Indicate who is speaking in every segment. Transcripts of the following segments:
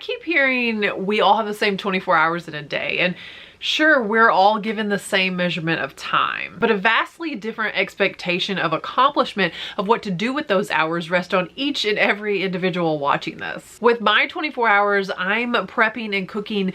Speaker 1: keep hearing we all have the same 24 hours in a day, and sure, we're all given the same measurement of time, but a vastly different expectation of accomplishment of what to do with those hours rest on each and every individual watching this. With my 24 hours, I'm prepping and cooking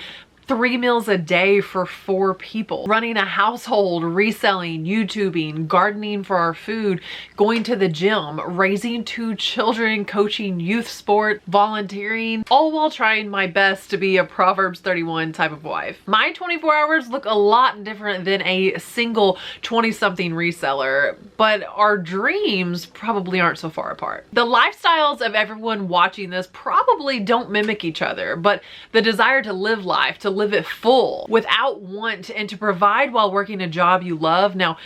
Speaker 1: 3 meals a day for 4 people, running a household, reselling, YouTubing, gardening for our food, going to the gym, raising 2 children, coaching youth sport, volunteering, all while trying my best to be a Proverbs 31 type of wife. My 24 hours look a lot different than a single 20-something reseller, but our dreams probably aren't so far apart. The lifestyles of everyone watching this probably don't mimic each other, but the desire to live life, to live it full without want, and to provide while working a job you love, now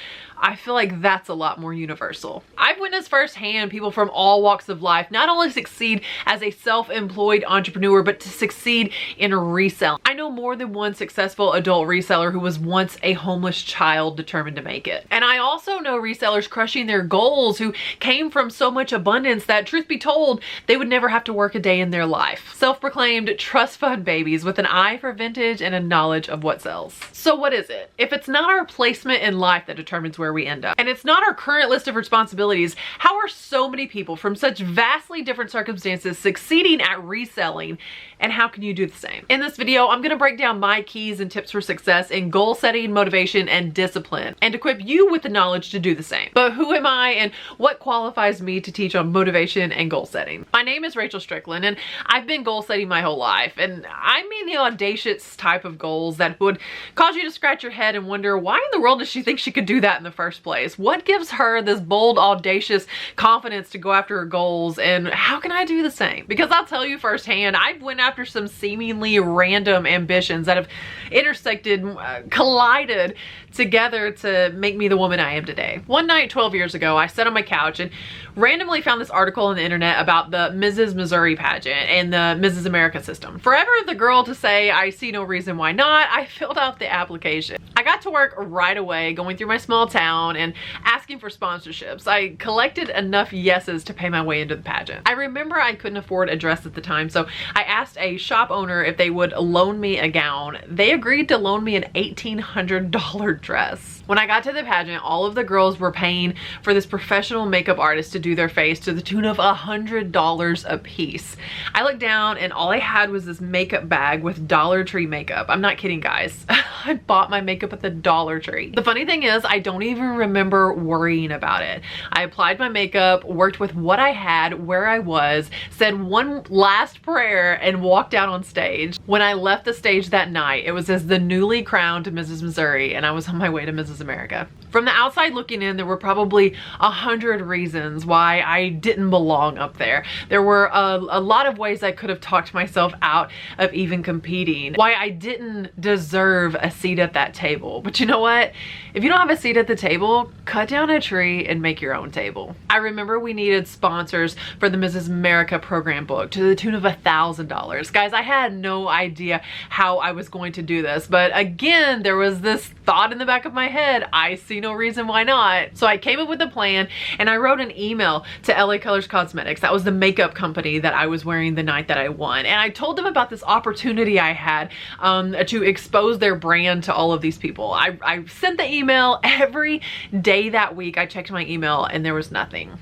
Speaker 1: I feel like that's a lot more universal. I've witnessed firsthand people from all walks of life not only succeed as a self-employed entrepreneur, but to succeed in reselling. I know more than one successful adult reseller who was once a homeless child determined to make it. And I also know resellers crushing their goals who came from so much abundance that, truth be told, they would never have to work a day in their life. Self-proclaimed trust fund babies with an eye for vintage and a knowledge of what sells. So what is it? If it's not our placement in life that determines where we end up, and it's not our current list of responsibilities, how are so many people from such vastly different circumstances succeeding at reselling, and how can you do the same? In this video, I'm gonna break down my keys and tips for success in goal setting, motivation, and discipline, and equip you with the knowledge to do the same. But who am I, and what qualifies me to teach on motivation and goal setting? My name is Rachel Strickland, and I've been goal setting my whole life, and I mean the audacious type of goals that would cause you to scratch your head and wonder, why in the world does she think she could do that in the first place? What gives her this bold, audacious confidence to go after her goals, and how can I do the same? Because I'll tell you firsthand, I've went after some seemingly random ambitions that have intersected, collided together to make me the woman I am today. One night 12 years ago, I sat on my couch and randomly found this article on the internet about the Mrs. Missouri pageant and the Mrs. America system. Forever the girl to say, I see no reason why not, I filled out the application. I got to work right away, going through my small town and asking for sponsorships. I collected enough yeses to pay my way into the pageant. I remember I couldn't afford a dress at the time, so I asked a shop owner if they would loan me a gown. They agreed to loan me an $1,800 dress. When I got to the pageant, all of the girls were paying for this professional makeup artist to do their face to the tune of $100 a piece. I looked down and all I had was this makeup bag with Dollar Tree makeup. I'm not kidding, guys. I bought my makeup at the Dollar Tree. The funny thing is, I don't even remember worrying about it. I applied my makeup, worked with what I had, where I was, said one last prayer, and walked out on stage. When I left the stage that night, it was as the newly crowned Mrs. Missouri, and I was on my way to Mrs. America. From the outside looking in, there were probably 100 reasons why I didn't belong up there. There were a lot of ways I could have talked myself out of even competing, why I didn't deserve a seat at that table. But you know what? If you don't have a seat at the table, cut down a tree and make your own table. I remember we needed sponsors for the Mrs. America program book to the tune of $1,000. Guys, I had no idea how I was going to do this, but again, there was this thought in the back of my head, I see no reason why not. So I came up with a plan and I wrote an email to LA Colors Cosmetics. That was the makeup company that I was wearing the night that I won. And I told them about this opportunity I had to expose their brand to all of these people. I sent the email every day that week. I checked my email and there was nothing.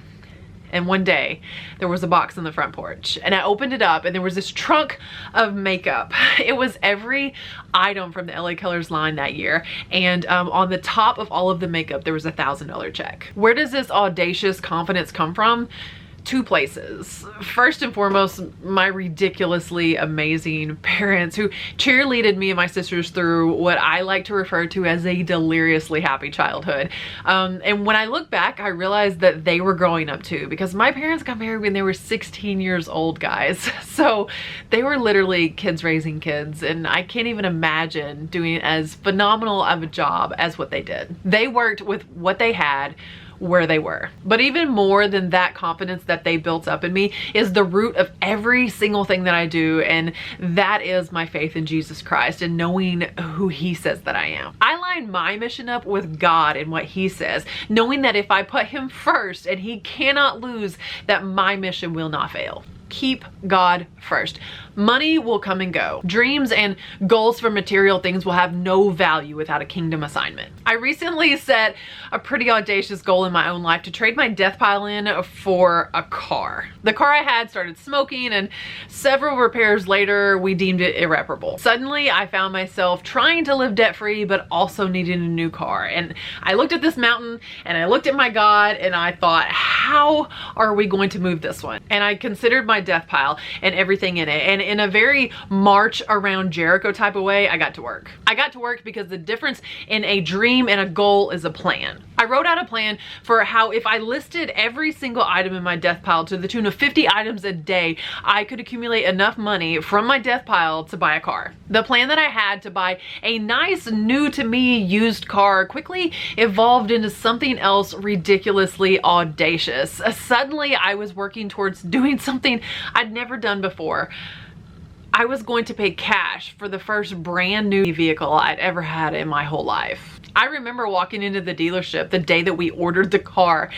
Speaker 1: And one day there was a box on the front porch and I opened it up and there was this trunk of makeup. It was every item from the LA Colors line that year. And on the top of all of the makeup, there was a $1,000 check. Where does this audacious confidence come from? Two places. First and foremost, my ridiculously amazing parents who cheerleaded me and my sisters through what I like to refer to as a deliriously happy childhood. And when I look back, I realized that they were growing up too, because my parents got married when they were 16 years old, guys. So they were literally kids raising kids, and I can't even imagine doing as phenomenal of a job as what they did. They worked with what they had, where they were. But even more than that confidence that they built up in me is the root of every single thing that I do, and that is my faith in Jesus Christ and knowing who He says that I am. I line my mission up with God and what He says, knowing that if I put Him first and He cannot lose, that my mission will not fail. Keep God first. Money will come and go. Dreams and goals for material things will have no value without a kingdom assignment. I recently set a pretty audacious goal in my own life to trade my death pile in for a car. The car I had started smoking, and several repairs later, we deemed it irreparable. Suddenly, I found myself trying to live debt-free, but also needing a new car. And I looked at this mountain, and I looked at my God, and I thought, how are we going to move this one? And I considered my death pile and everything in it. And in a very March around Jericho type of way, I got to work. I got to work because the difference in a dream and a goal is a plan. I wrote out a plan for how if I listed every single item in my death pile to the tune of 50 items a day, I could accumulate enough money from my death pile to buy a car. The plan that I had to buy a nice new to me used car quickly evolved into something else ridiculously audacious. Suddenly I was working towards doing something I'd never done before. I was going to pay cash for the first brand new vehicle I'd ever had in my whole life. I remember walking into the dealership the day that we ordered the car,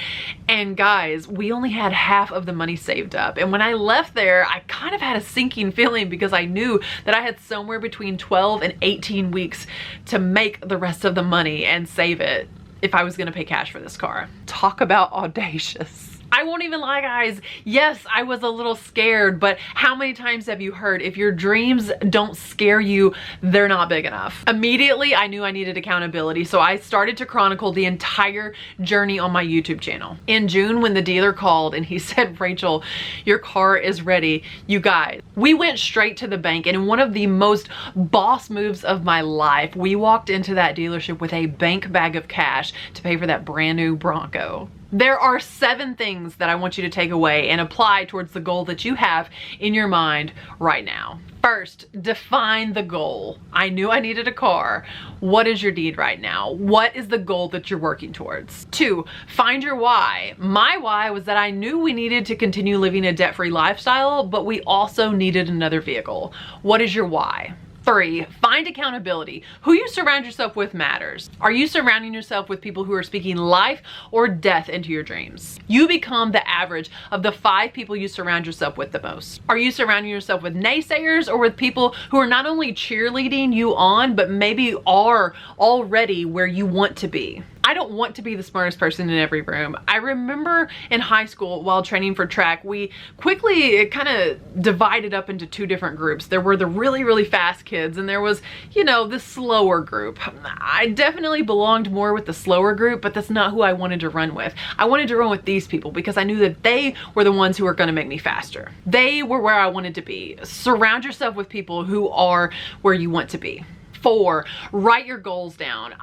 Speaker 1: and guys, we only had half of the money saved up. And when I left there, I kind of had a sinking feeling because I knew that I had somewhere between 12 and 18 weeks to make the rest of the money and save it if I was gonna pay cash for this car. Talk about audacious. I won't even lie, guys. Yes, I was a little scared, but how many times have you heard if your dreams don't scare you, they're not big enough? Immediately, I knew I needed accountability, so I started to chronicle the entire journey on my YouTube channel. In June, when the dealer called and he said, Rachel, your car is ready, you guys, we went straight to the bank, and in one of the most boss moves of my life, we walked into that dealership with a bank bag of cash to pay for that brand new Bronco. There are 7 things that I want you to take away and apply towards the goal that you have in your mind right now. First, define the goal. I knew I needed a car. What is your need right now? What is the goal that you're working towards? 2, find your why. My why was that I knew we needed to continue living a debt-free lifestyle, but we also needed another vehicle. What is your why? 3, find accountability. Who you surround yourself with matters. Are you surrounding yourself with people who are speaking life or death into your dreams? You become the average of the 5 people you surround yourself with the most. Are you surrounding yourself with naysayers or with people who are not only cheerleading you on, but maybe are already where you want to be? I don't want to be the smartest person in every room. I remember in high school while training for track, we quickly kind of divided up into 2 different groups. There were the really, really fast kids, and there was, you know, the slower group. I definitely belonged more with the slower group, but that's not who I wanted to run with. I wanted to run with these people because I knew that they were the ones who were going to make me faster. They were where I wanted to be. Surround yourself with people who are where you want to be. 4, write your goals down.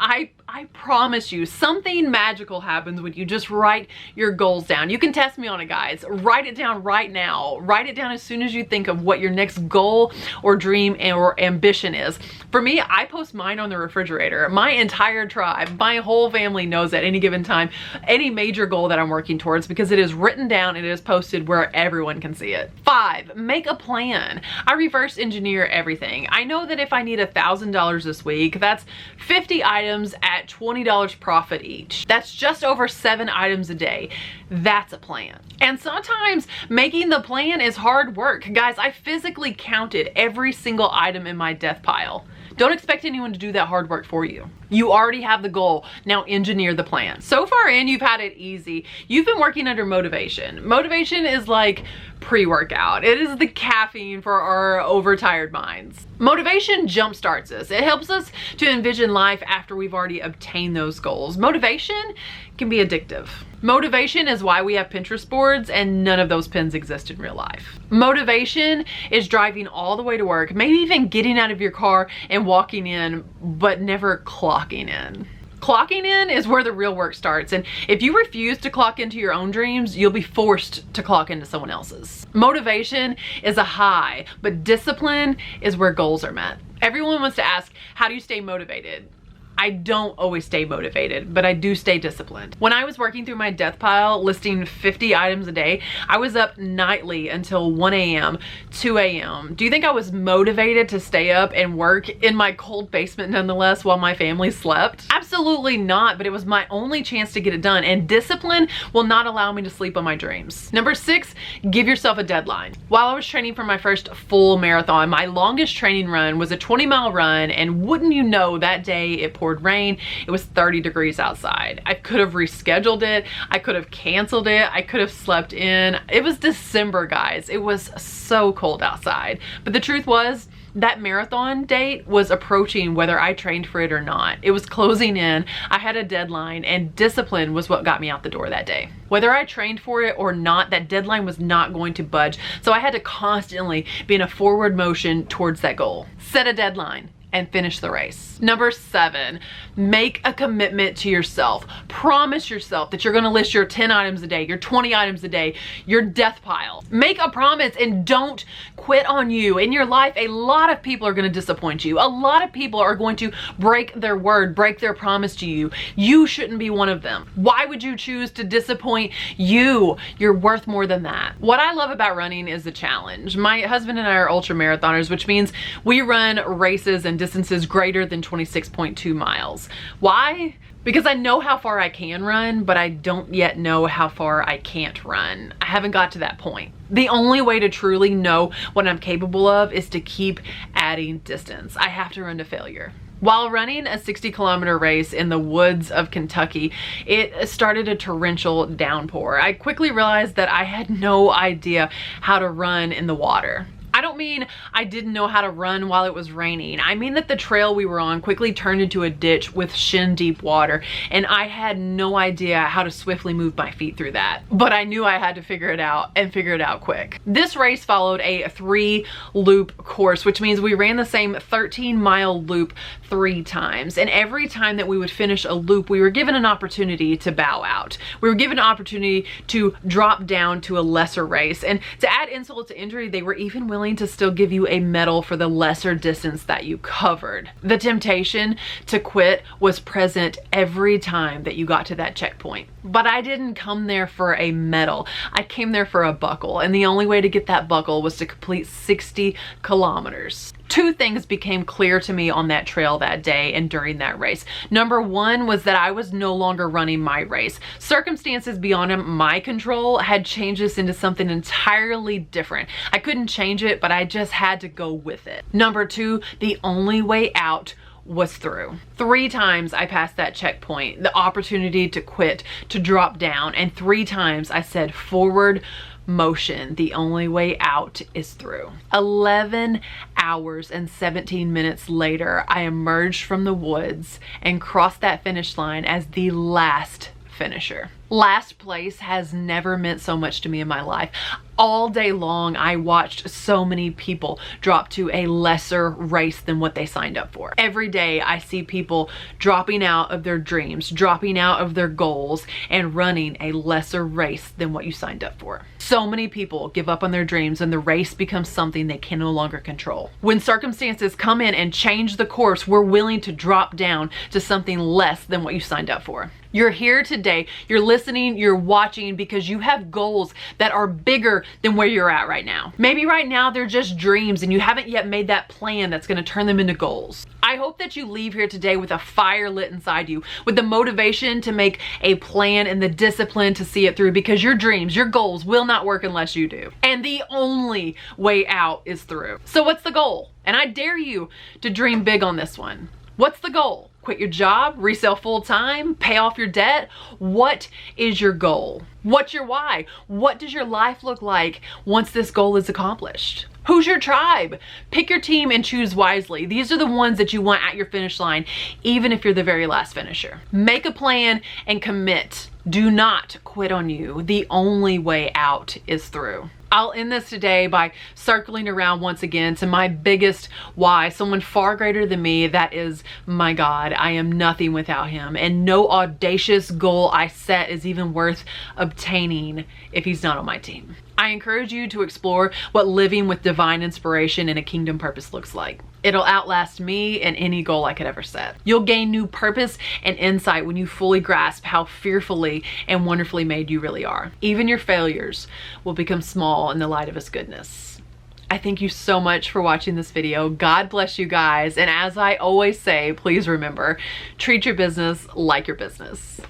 Speaker 1: I promise you, something magical happens when you just write your goals down. You can test me on it, guys. Write it down right now. Write it down as soon as you think of what your next goal or dream or ambition is. For me, I post mine on the refrigerator. My entire tribe, my whole family knows at any given time any major goal that I'm working towards because it is written down and it is posted where everyone can see it. 5, make a plan. I reverse engineer everything. I know that if I need $1,000 this week, that's 50 items at $20 profit each. That's just over 7 items a day. That's a plan. And sometimes making the plan is hard work. Guys, I physically counted every single item in my death pile. Don't expect anyone to do that hard work for you. You already have the goal. Now engineer the plan. So far in, you've had it easy. You've been working under motivation. Motivation is like pre-workout. It is the caffeine for our overtired minds. Motivation jumpstarts us. It helps us to envision life after we've already obtained those goals. Motivation can be addictive. Motivation is why we have Pinterest boards and none of those pins exist in real life. Motivation is driving all the way to work, maybe even getting out of your car and walking in, but never clocking in. Clocking in is where the real work starts, and if you refuse to clock into your own dreams, you'll be forced to clock into someone else's. Motivation is a high, but discipline is where goals are met. Everyone wants to ask, how do you stay motivated? I don't always stay motivated, but I do stay disciplined. When I was working through my death pile, listing 50 items a day, I was up nightly until 1 a.m., 2 a.m. Do you think I was motivated to stay up and work in my cold basement nonetheless while my family slept? Absolutely not, but it was my only chance to get it done, and discipline will not allow me to sleep on my dreams. Number 6, give yourself a deadline. While I was training for my first full marathon, my longest training run was a 20-mile run, and wouldn't you know, that day it poured rain. It was 30 degrees outside. I could have rescheduled it. I could have canceled it. I could have slept in. It was December, guys. It was so cold outside. But the truth was, that marathon date was approaching whether I trained for it or not. It was closing in. I had a deadline, and discipline was what got me out the door that day. Whether I trained for it or not, that deadline was not going to budge. So I had to constantly be in a forward motion towards that goal. Set a deadline and finish the race. Number 7, make a commitment to yourself. Promise yourself that you're gonna list your 10 items a day, your 20 items a day, your death pile. Make a promise and don't quit on you. In your life, a lot of people are gonna disappoint you. A lot of people are going to break their word, break their promise to you. You shouldn't be one of them. Why would you choose to disappoint you? You're worth more than that. What I love about running is the challenge. My husband and I are ultra marathoners, which means we run races and distances greater than 26.2 miles. Why? Because I know how far I can run, but I don't yet know how far I can't run. I haven't got to that point. The only way to truly know what I'm capable of is to keep adding distance. I have to run to failure. While running a 60-kilometer race in the woods of Kentucky, it started a torrential downpour. I quickly realized that I had no idea how to run in the water. I don't mean I didn't know how to run while it was raining. I mean that the trail we were on quickly turned into a ditch with shin-deep water, and I had no idea how to swiftly move my feet through that. But I knew I had to figure it out, and figure it out quick. This race followed a 3-loop course, which means we ran the same 13-mile loop 3 times. And every time that we would finish a loop, we were given an opportunity to bow out. We were given an opportunity to drop down to a lesser race. And to add insult to injury, they were even willing to still give you a medal for the lesser distance that you covered. The temptation to quit was present every time that you got to that checkpoint. But I didn't come there for a medal. I came there for a buckle, and the only way to get that buckle was to complete 60 kilometers. 2 things became clear to me on that trail that day and during that race. Number 1 was that I was no longer running my race. Circumstances beyond my control had changed this into something entirely different. I couldn't change it, but I just had to go with it. Number 2, the only way out was through. 3 times I passed that checkpoint, the opportunity to quit, to drop down, and 3 times I said forward motion. The only way out is through. 11 hours and 17 minutes later, I emerged from the woods and crossed that finish line as the last finisher. Last place has never meant so much to me in my life. All day long, I watched so many people drop to a lesser race than what they signed up for. Every day, I see people dropping out of their dreams, dropping out of their goals, and running a lesser race than what you signed up for. So many people give up on their dreams, and the race becomes something they can no longer control. When circumstances come in and change the course, we're willing to drop down to something less than what you signed up for. You're here today, you're listening, you're watching because you have goals that are bigger than where you're at right now. Maybe right now they're just dreams and you haven't yet made that plan that's gonna turn them into goals. I hope that you leave here today with a fire lit inside you, with the motivation to make a plan and the discipline to see it through, because your dreams, your goals will not work unless you do. And the only way out is through. So what's the goal? And I dare you to dream big on this one. What's the goal? Quit your job, resell full time, pay off your debt? What is your goal? What's your why? What does your life look like once this goal is accomplished? Who's your tribe? Pick your team and choose wisely. These are the ones that you want at your finish line, even if you're the very last finisher. Make a plan and commit. Do not quit on you. The only way out is through. I'll end this today by circling around once again to my biggest why, someone far greater than me, that is my God. I am nothing without him, and no audacious goal I set is even worth obtaining if he's not on my team. I encourage you to explore what living with divine inspiration and a kingdom purpose looks like. It'll outlast me and any goal I could ever set. You'll gain new purpose and insight when you fully grasp how fearfully and wonderfully made you really are. Even your failures will become small in the light of His goodness. I thank you so much for watching this video. God bless you guys. And as I always say, please remember, treat your business like your business.